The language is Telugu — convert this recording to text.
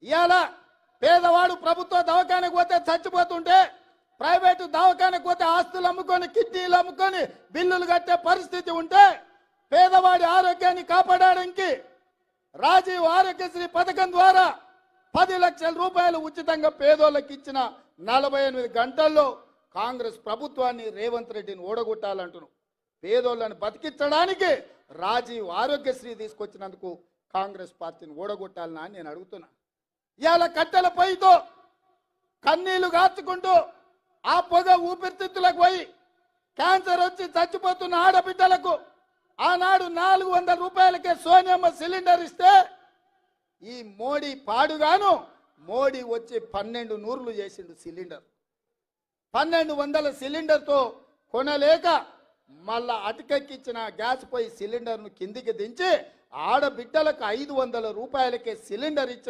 ఇవాళ పేదవాడు ప్రభుత్వ దవాఖానకు పోతే చచ్చిపోతుంటే ప్రైవేటు దవాఖానకు పోతే ఆస్తులు అమ్ముకొని కిడ్నీలు అమ్ముకొని బిల్లులు కట్టే పరిస్థితి ఉంటే పేదవాడి ఆరోగ్యాన్ని కాపాడడానికి రాజీవ్ ఆరోగ్యశ్రీ పథకం ద్వారా 10 లక్షల రూపాయలు ఉచితంగా పేదోళ్ళకి ఇచ్చిన 48 గంటల్లో కాంగ్రెస్ ప్రభుత్వాన్ని రేవంత్ రెడ్డిని ఓడగొట్టాలంటున్నాం. పేదోళ్ళని బతికించడానికి రాజీవ్ ఆరోగ్యశ్రీ తీసుకొచ్చినందుకు కాంగ్రెస్ పార్టీని ఓడగొట్టాలని నేను అడుగుతున్నా. ఇవాళ కట్టెల పొయ్యితో కన్నీళ్లు గార్చుకుంటూ ఆ పొగ ఊపిరితిత్తులకు పోయి క్యాన్సర్ వచ్చి చచ్చిపోతున్న ఆడబిడ్డలకు ఆనాడు 400 రూపాయలకే సోనియమ్మ సిలిండర్ ఇస్తే ఈ మోడీ పాడుగాను మోడీ వచ్చి 12 నూర్లు చేసిండు సిలిండర్. 1200 సిలిండర్తో కొనలేక మళ్ళా అటుకెక్కిచ్చిన గ్యాస్ పొయ్యి సిలిండర్ను కిందికి దించి ఆడబిడ్డలకు 500 రూపాయలకే సిలిండర్ ఇచ్చిన